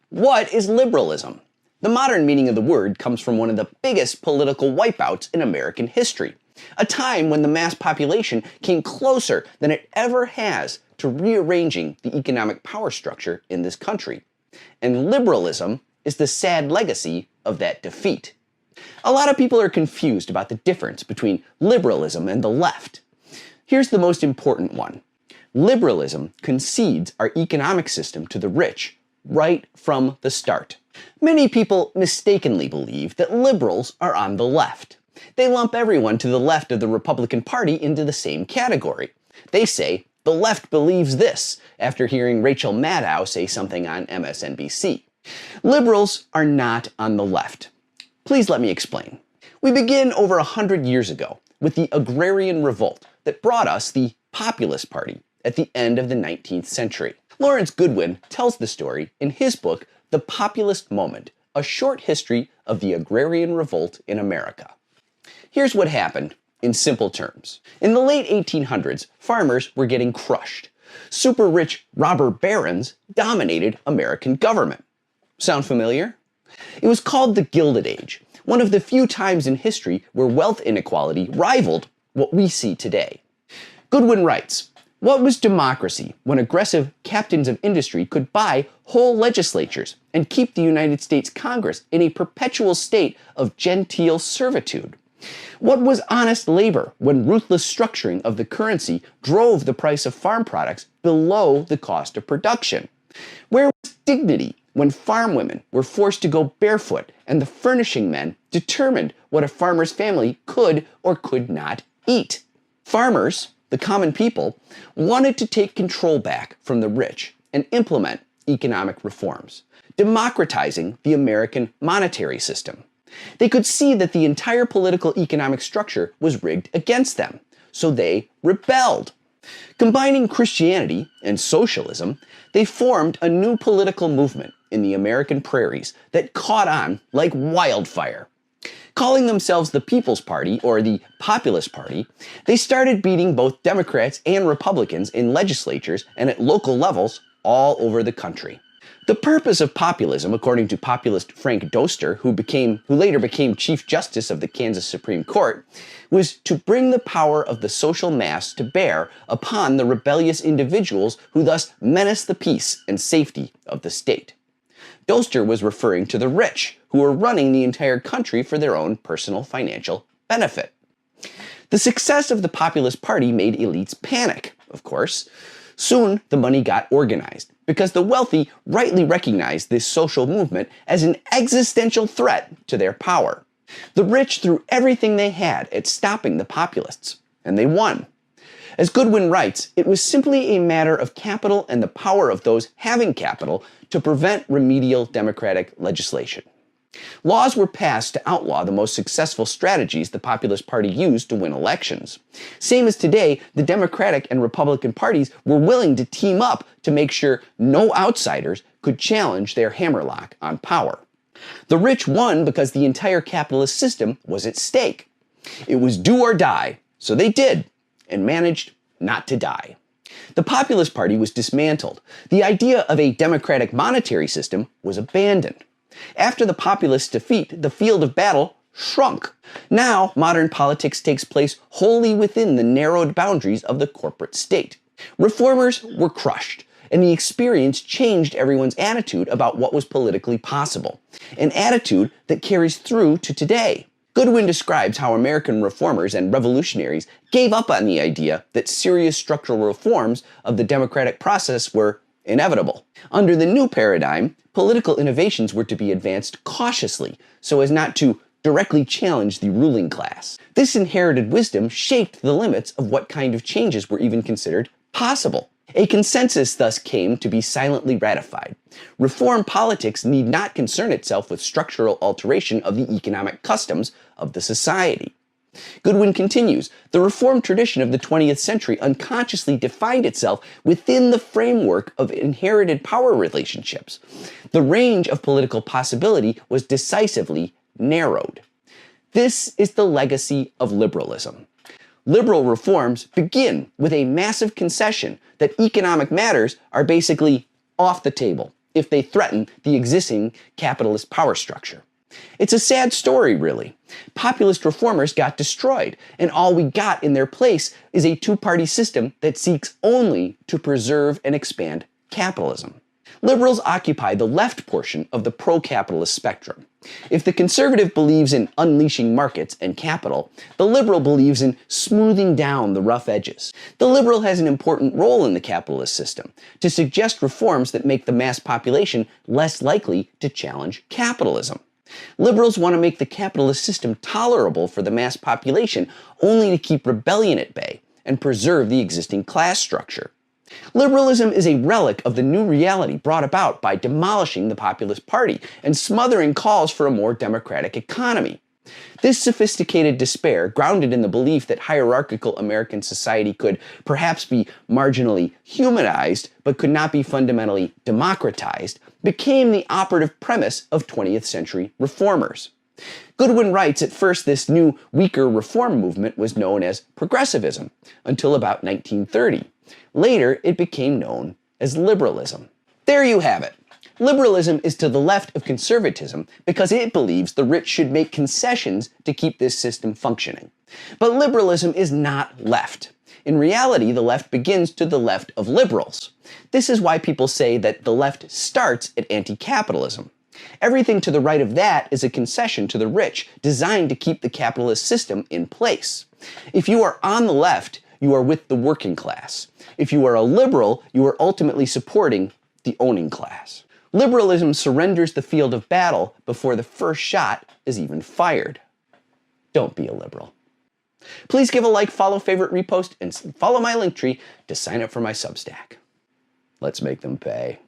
What is liberalism? The modern meaning of the word comes from one of the biggest political wipeouts in American history, a time when the mass population came closer than it ever has to rearranging the economic power structure in this country. And liberalism is the sad legacy of that defeat. A lot of people are confused about the difference between liberalism and the left. Here's the most important one. Liberalism concedes our economic system to the rich right from the start. Many people mistakenly believe that liberals are on the left. They lump everyone to the left of the Republican Party into the same category. They say the left believes this after hearing Rachel Maddow say something on MSNBC. Liberals are not on the left. Please let me explain. We begin over 100 years ago with the agrarian revolt that brought us the Populist Party at the end of the 19th century. Lawrence Goodwin tells the story in his book, The Populist Moment, a short history of the agrarian revolt in America. Here's what happened in simple terms. In the late 1800s, farmers were getting crushed. Super rich robber barons dominated American government. Sound familiar? It was called the Gilded Age, one of the few times in history where wealth inequality rivaled what we see today. Goodwin writes, "What was democracy when aggressive captains of industry could buy whole legislatures and keep the United States Congress in a perpetual state of genteel servitude? What was honest labor when ruthless structuring of the currency drove the price of farm products below the cost of production? Where was dignity when farm women were forced to go barefoot and the furnishing men determined what a farmer's family could or could not eat? Farmers, the common people, wanted to take control back from the rich and implement economic reforms, democratizing the American monetary system. They could see that the entire political economic structure was rigged against them, so they rebelled. Combining Christianity and socialism, they formed a new political movement in the American prairies that caught on like wildfire. Calling themselves the People's Party, or the Populist Party, they started beating both Democrats and Republicans in legislatures and at local levels all over the country. The purpose of populism, according to populist Frank Doster, who later became Chief Justice of the Kansas Supreme Court, was to bring the power of the social mass to bear upon the rebellious individuals who thus menace the peace and safety of the state. Doster was referring to the rich, who were running the entire country for their own personal financial benefit. The success of the Populist Party made elites panic, of course. Soon, the money got organized, because the wealthy rightly recognized this social movement as an existential threat to their power. The rich threw everything they had at stopping the populists, and they won. As Goodwin writes, it was simply a matter of capital and the power of those having capital to prevent remedial democratic legislation. Laws were passed to outlaw the most successful strategies the Populist Party used to win elections. Same as today, the Democratic and Republican parties were willing to team up to make sure no outsiders could challenge their hammerlock on power. The rich won because the entire capitalist system was at stake. It was do or die, so they did, and managed not to die. The Populist Party was dismantled. The idea of a democratic monetary system was abandoned. After the populist defeat, the field of battle shrunk. Now, modern politics takes place wholly within the narrowed boundaries of the corporate state. Reformers were crushed, and the experience changed everyone's attitude about what was politically possible, an attitude that carries through to today. Goodwin describes how American reformers and revolutionaries gave up on the idea that serious structural reforms of the democratic process were inevitable. Under the new paradigm, political innovations were to be advanced cautiously so as not to directly challenge the ruling class. This inherited wisdom shaped the limits of what kind of changes were even considered possible. A consensus thus came to be silently ratified. Reform politics need not concern itself with structural alteration of the economic customs of the society. Goodwin continues, the reform tradition of the 20th century unconsciously defined itself within the framework of inherited power relationships. The range of political possibility was decisively narrowed. This is the legacy of liberalism. Liberal reforms begin with a massive concession that economic matters are basically off the table, if they threaten the existing capitalist power structure. It's a sad story, really. Populist reformers got destroyed, and all we got in their place is a two-party system that seeks only to preserve and expand capitalism. Liberals occupy the left portion of the pro-capitalist spectrum. If the conservative believes in unleashing markets and capital, the liberal believes in smoothing down the rough edges. The liberal has an important role in the capitalist system, to suggest reforms that make the mass population less likely to challenge capitalism. Liberals want to make the capitalist system tolerable for the mass population only to keep rebellion at bay and preserve the existing class structure. Liberalism is a relic of the new reality brought about by demolishing the Populist Party and smothering calls for a more democratic economy. This sophisticated despair, grounded in the belief that hierarchical American society could perhaps be marginally humanized but could not be fundamentally democratized, became the operative premise of 20th century reformers. Goodwin writes, at first this new, weaker reform movement was known as progressivism until about 1930. Later, it became known as liberalism. There you have it. Liberalism is to the left of conservatism because it believes the rich should make concessions to keep this system functioning. But liberalism is not left. In reality, the left begins to the left of liberals. This is why people say that the left starts at anti-capitalism. Everything to the right of that is a concession to the rich, designed to keep the capitalist system in place. If you are on the left, you are with the working class. If you are a liberal, you are ultimately supporting the owning class. Liberalism surrenders the field of battle before the first shot is even fired. Don't be a liberal. Please give a like, follow, favorite, repost, and follow my Linktree to sign up for my Substack. Let's make them pay.